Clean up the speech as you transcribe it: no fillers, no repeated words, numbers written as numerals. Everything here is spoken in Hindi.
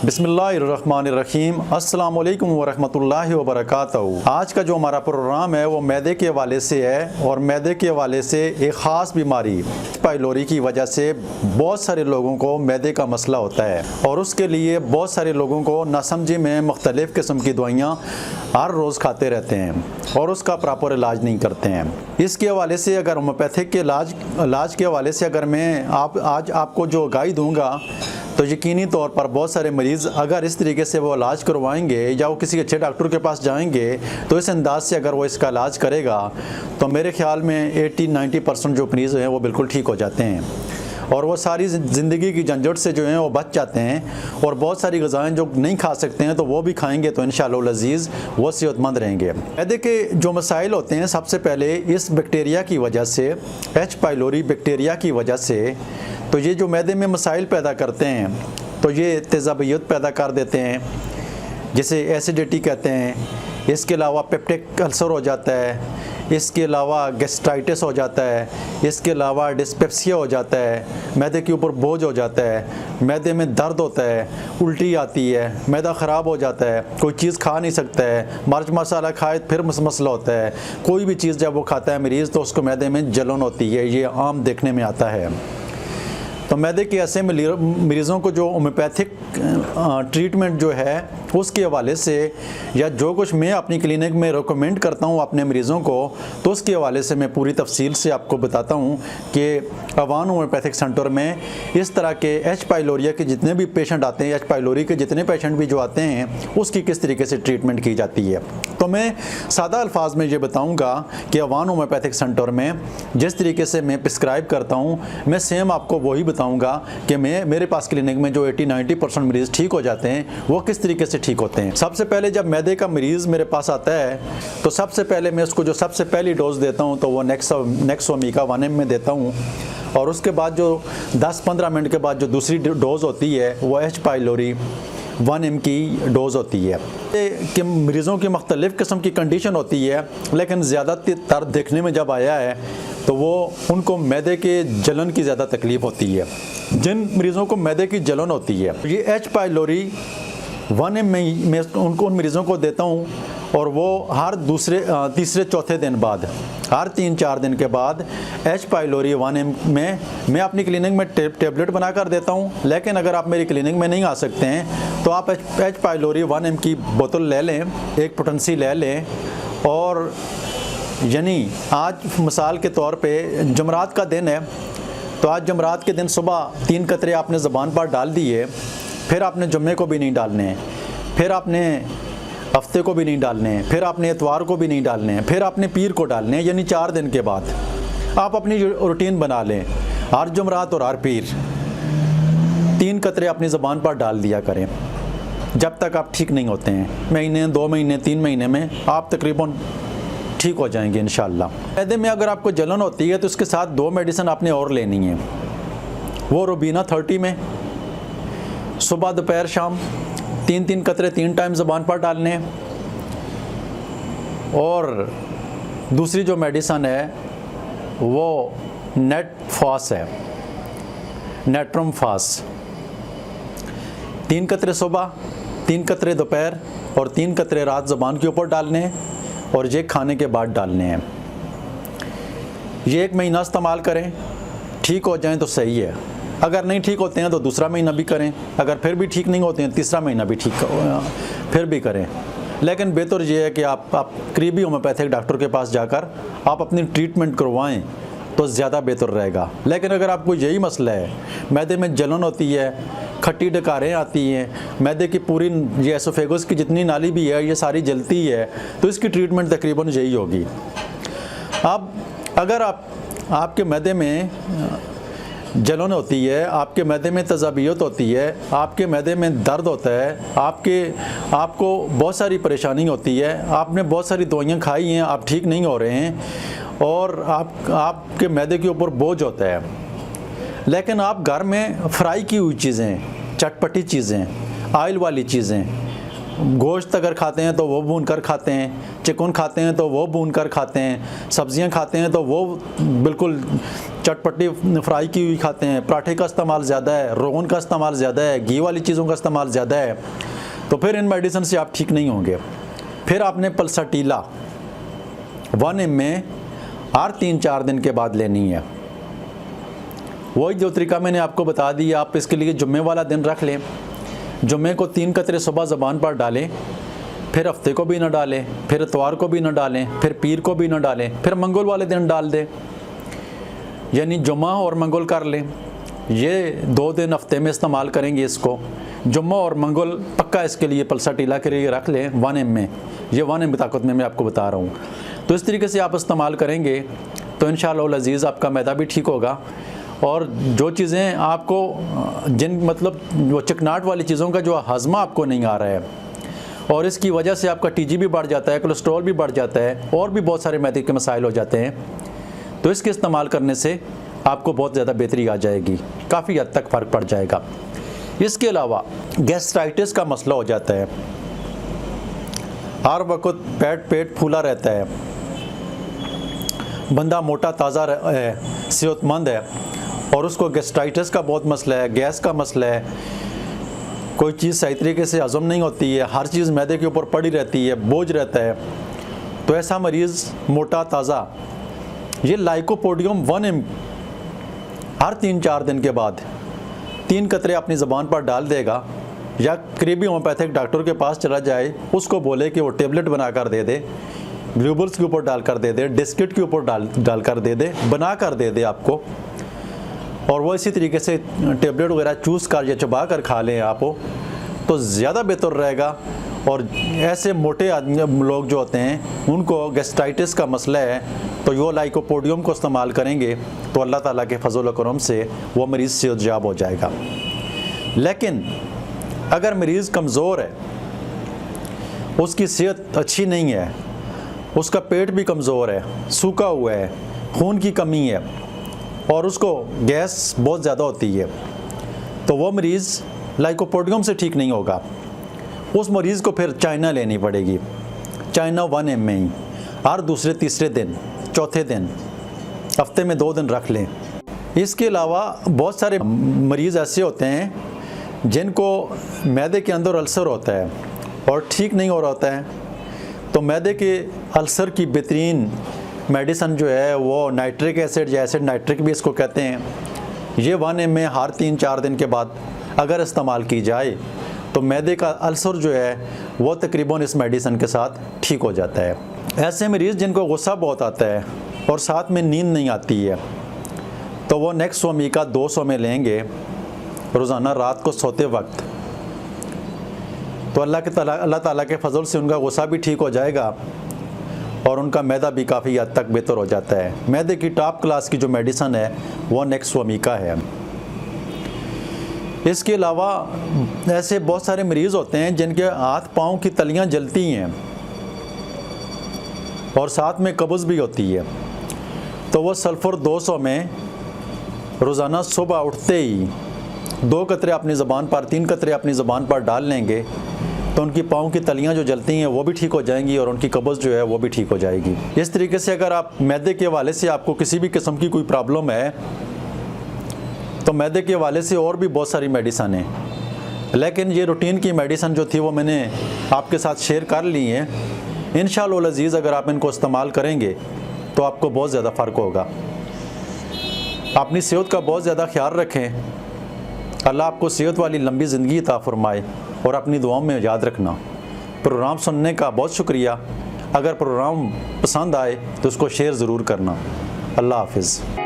बिस्मिल्लाहिर्रहमानिर्रहीम अस्सलाम वालेकुम वरहमतुल्लाहि वबरकातुहू। आज का जो हमारा प्रोग्राम है वो मैदे के हवाले से है और मैदे के हवाले से एक ख़ास बीमारी पाइलोरी की वजह से बहुत सारे लोगों को मैदे का मसला होता है और उसके लिए बहुत सारे लोगों को नासमझी में मुख्तलिफ़ किस्म की दवाइयाँ हर रोज़ खाते रहते हैं और उसका प्रॉपर इलाज नहीं करते हैं। इसके हवाले से अगर होम्योपैथिक के इलाज के हवाले से अगर मैं आज आपको जो गाइड दूँगा तो यकीनी तौर पर बहुत सारे मरीज़ अगर इस तरीके से वो इलाज करवाएंगे या वो किसी अच्छे डॉक्टर के पास जाएंगे तो इस अंदाज से अगर वो इसका इलाज करेगा तो मेरे ख्याल में 80-90% जो मरीज़ हैं वो बिल्कुल ठीक हो जाते हैं और वो सारी ज़िंदगी की झंझट से जो हैं वो बच जाते हैं और बहुत सारी ग़िज़ाएँ जो नहीं खा सकते हैं तो वो भी खाएंगे तो इंशाअल्लाह अज़ीज़ वो सेहतमंद रहेंगे। मैदे के जो मसाइल होते हैं सबसे पहले इस बैक्टीरिया की वजह से एच पाइलोरी बैक्टीरिया की वजह से तो ये जो मैदे में मसाइल पैदा करते हैं तो ये तेज़ाबियत पैदा कर देते हैं जिसे एसिडिटी कहते हैं। इसके अलावा पेप्टिक अल्सर हो जाता है, इसके अलावा गैस्ट्राइटिस हो जाता है, इसके अलावा डिस्पेप्सिया हो जाता है, मैदे के ऊपर बोझ हो जाता है, मैदे में दर्द होता है, उल्टी आती है, मैदा ख़राब हो जाता है, कोई चीज़ खा नहीं सकता है, मिर्च मसाला खाए फिर मसला होता है, कोई भी चीज़ जब वो खाता है मरीज़ तो उसको मैदे में जलन होती है, ये आम देखने में आता है। तो मैदे के ऐसे मरीज़ों को जो होम्योपैथिक ट्रीटमेंट जो है उसके हवाले से या जो कुछ मैं अपनी क्लिनिक में रिकमेंड करता हूँ अपने मरीज़ों को तो उसके हवाले से मैं पूरी तफसील से आपको बताता हूँ कि अवान होम्योपैथिक सेंटर में इस तरह के एच पाइलोरिया के जितने भी पेशेंट आते हैं, एच पाइलोरी के जितने पेशेंट भी जो आते हैं उसकी किस तरीके से ट्रीटमेंट की जाती है। तो मैं सादा अल्फाज में ये बताऊँगा कि अवान होम्योपैथिक सेंटर में जिस तरीके से मैं प्रिस्क्राइब करता हूँ मैं सेम आपको वही बताऊँगा कि मेरे पास क्लिनिक में जो 80-90% मरीज़ ठीक हो जाते हैं वो किस तरीके से ठीक होते हैं। सबसे पहले जब मैदे का मरीज़ मेरे पास आता है तो सबसे पहले मैं उसको जो सबसे पहली डोज देता हूँ तो वो नेक्सोमिका 1 mg में देता हूँ और उसके बाद जो 10-15 मिनट के बाद जो दूसरी डोज़ होती है वो एच पाइलोरी 1 mg की डोज़ होती है। कि मरीज़ों की मुख्तलिफ़ किस्म की कंडीशन होती है लेकिन ज़्यादातर देखने में जब आया है तो वो उनको मैदे के जलन की ज़्यादा तकलीफ़ होती है। जिन मरीज़ों को मैदे की जलन होती है ये एच पाइलोरी 1 mg में उन मरीज़ों को देता हूँ और वो हर तीसरे चौथे दिन बाद हर 3-4 दिन के बाद एच पाइलोरी 1 mg में मैं अपनी क्लिनिक में टेबलेट बना कर देता हूँ। लेकिन अगर आप मेरी क्लिनिक में नहीं आ सकते हैं तो आप एच पाइलोरी 1 mg की बोतल ले लें, एक पोटेंसी ले लें और यानी आज मिसाल के तौर पे जुमरात का दिन है तो आज जुमरात के दिन सुबह 3 कतरे आपने ज़बान पर डाल दिए, फिर आपने जुम्मे को भी नहीं डालने, फिर आपने हफ्ते को भी नहीं डालने, फिर आपने इतवार को भी नहीं डालने, फिर आपने पीर को डालने, यानी 4 दिन के बाद आप अपनी रूटीन बना लें। हर जुमरात और हर पीर 3 कतरे अपनी ज़बान पर डाल दिया करें जब तक आप ठीक नहीं होते हैं। महीने, 2 महीने, 3 महीने में आप तकरीबन ठीक हो जाएंगे इंशाअल्लाह। मैदे में अगर आपको जलन होती है तो उसके साथ 2 मेडिसिन आपने और लेनी है। वो रुबीना 30 में सुबह दोपहर शाम 3-3 कतरे 3 टाइम ज़बान पर डालने और दूसरी जो मेडिसन है वो नेट फास है, नेट्रम फास। 3 कतरे सुबह, 3 कतरे दोपहर और 3 कतरे रात ज़बान के ऊपर डालने और ये खाने के बाद डालने हैं। ये 1 महीना इस्तेमाल करें, ठीक हो जाएं तो सही है, अगर नहीं ठीक होते हैं तो दूसरा महीना भी करें, अगर फिर भी ठीक नहीं होते हैं तीसरा महीना भी ठीक फिर भी करें। लेकिन बेहतर ये है कि आप करीबी होम्योपैथिक डॉक्टर के पास जाकर आप अपनी ट्रीटमेंट करवाएं तो ज़्यादा बेहतर रहेगा। लेकिन अगर आपको यही मसला है, मैदे में जलन होती है, खट्टी डकारें आती हैं, मैदे की पूरी ये एसोफेगस की जितनी नाली भी है ये सारी जलती है तो इसकी ट्रीटमेंट तकरीबन यही होगी। अब अगर आपके मैदे में जलन होती है, आपके मैदे में तेज़ाबियत होती है, आपके मैदे में दर्द होता है, आपको बहुत सारी परेशानी होती है, आपने बहुत सारी दवाइयाँ खाई हैं, आप ठीक नहीं हो रहे हैं और आपके मैदे के ऊपर बोझ होता है, लेकिन आप घर में फ्राई की हुई चीज़ें, चटपटी चीज़ें, ऑयल वाली चीज़ें, गोश्त अगर खाते हैं तो वो भून कर खाते हैं, चिकन खाते हैं तो वो भून कर खाते हैं, सब्ज़ियां खाते हैं तो वो बिल्कुल चटपटी फ्राई की हुई खाते हैं, पराठे का इस्तेमाल ज़्यादा है, रोगन का इस्तेमाल ज़्यादा है, घी वाली चीज़ों का इस्तेमाल ज़्यादा है, तो फिर इन मेडिसिन से आप ठीक नहीं होंगे। फिर आपने पल्साटीला 1 ml हर 3-4 दिन के बाद लेनी है। वही जो तरीका मैंने आपको बता दिया, आप इसके लिए जुम्मे वाला दिन रख लें। जुम्मे को 3 कतरे सुबह ज़बान पर डालें, फिर हफ्ते को भी ना डालें, फिर इतवार को भी ना डालें, फिर पीर को भी ना डालें, फिर मंगल वाले दिन डाल दें, यानी जुम्मा और मंगल कर लें। ये 2 दिन हफ्ते में इस्तेमाल करेंगे इसको। जुम्मा और मंगल पक्का इसके लिए पल्साटीला के लिए रख लें 1 ml। ये 1 ml ताकत में मैं आपको बता रहा हूँ। तो इस तरीके से आप इस्तेमाल करेंगे तो इंशाअल्लाह अज़ीज़ आपका मैदा भी ठीक होगा, और जो चीज़ें आपको मतलब वो चिकनाहट वाली चीज़ों का जो हज़मा आपको नहीं आ रहा है, और इसकी वजह से आपका TG भी बढ़ जाता है, कोलेस्ट्रॉल भी बढ़ जाता है, और भी बहुत सारे मैदे के मसाइल हो जाते हैं, तो इसके इस्तेमाल करने से आपको बहुत ज़्यादा बेहतरी आ जाएगी, काफ़ी हद तक फ़र्क पड़ जाएगा। इसके अलावा गैस्ट्राइटिस का मसला हो जाता है, हर वक्त पेट फूला रहता है, बंदा मोटा ताज़ा है, सेहतमंद है, और उसको गैस्ट्राइटिस का बहुत मसला है, गैस का मसला है, कोई चीज़ सही तरीके से हज़म नहीं होती है, हर चीज़ मैदे के ऊपर पड़ी रहती है, बोझ रहता है, तो ऐसा मरीज़ मोटा ताज़ा ये लाइकोपोडियम 1 ml हर 3-4 दिन के बाद 3 कतरे अपनी ज़बान पर डाल देगा, या करीबी होम्योपैथिक डॉक्टर के पास चला जाए, उसको बोले कि वो टेबलेट बना कर दे दे, ग्लूबल्स के ऊपर डाल कर दे दे, डिस्किट के ऊपर डाल कर दे दे, बना कर दे दे आपको, और वो इसी तरीके से टेबलेट वगैरह चूस कर या चबा कर खा लें आप, तो ज़्यादा बेहतर रहेगा। और ऐसे मोटे आदमी लोग जो होते हैं उनको गैस्ट्राइटिस का मसला है, तो वो लाइकोपोडियम को इस्तेमाल करेंगे तो अल्लाह ताला के फजल करम से वो मरीज़ सेहतयाब हो जाएगा। लेकिन अगर मरीज़ कमज़ोर है, उसकी सेहत अच्छी नहीं है, उसका पेट भी कमज़ोर है, सूखा हुआ है, खून की कमी है, और उसको गैस बहुत ज़्यादा होती है, तो वो मरीज़ लाइकोपोडियम से ठीक नहीं होगा। उस मरीज़ को फिर चाइना लेनी पड़ेगी, चाइना 1 ml ही हर दूसरे तीसरे दिन, चौथे दिन, हफ्ते में 2 दिन रख लें। इसके अलावा बहुत सारे मरीज़ ऐसे होते हैं जिनको मैदे के अंदर अल्सर होता है और ठीक नहीं हो रहा होता है, तो मैदे के अल्सर की बेहतरीन मेडिसन जो है वो नाइट्रिक एसिड या एसिड नाइट्रिक भी इसको कहते हैं। ये 1 ml हर 3-4 दिन के बाद अगर इस्तेमाल की जाए तो मैदे का अल्सर जो है वो तकरीबन इस मेडिसन के साथ ठीक हो जाता है। ऐसे मरीज़ जिनको गुस्सा बहुत आता है और साथ में नींद नहीं आती है, तो वो नेक्सोमी का 200 में लेंगे रोज़ाना रात को सोते वक्त, तो अल्लाह ताला के फजल से उनका गुस्सा भी ठीक हो जाएगा और उनका मैदा भी काफ़ी हद तक बेहतर हो जाता है। मैदे की टॉप क्लास की जो मेडिसन है वो नेक्सोमी का है। इसके अलावा ऐसे बहुत सारे मरीज़ होते हैं जिनके हाथ पाँव की तलियां जलती हैं और साथ में कब्ज़ भी होती है, तो वो सल्फ़र 200 में रोज़ाना सुबह उठते ही 2 कतरे अपनी ज़बान पर, 3 कतरे अपनी ज़बान पर डाल लेंगे, तो उनकी पाँव की तलियां जो जलती हैं वो भी ठीक हो जाएंगी और उनकी कब्ज़ जो है वो भी ठीक हो जाएगी। इस तरीके से अगर आप मैदे के हवाले से आपको किसी भी किस्म की कोई प्रॉब्लम है, तो मैदे के हवाले से और भी बहुत सारी मेडिसन हैं, लेकिन ये रूटीन की मेडिसन जो थी वो मैंने आपके साथ शेयर कर ली हैं। इंशाअल्लाह अज़ीज़ अगर आप इनको इस्तेमाल करेंगे तो आपको बहुत ज़्यादा फ़र्क होगा। अपनी सेहत का बहुत ज़्यादा ख्याल रखें। अल्लाह आपको सेहत वाली लंबी ज़िंदगी अता फ़रमाए, और अपनी दुआओं में याद रखना। प्रोग्राम सुनने का बहुत शुक्रिया। अगर प्रोग्राम पसंद आए तो उसको शेयर ज़रूर करना। अल्लाह हाफ़िज़।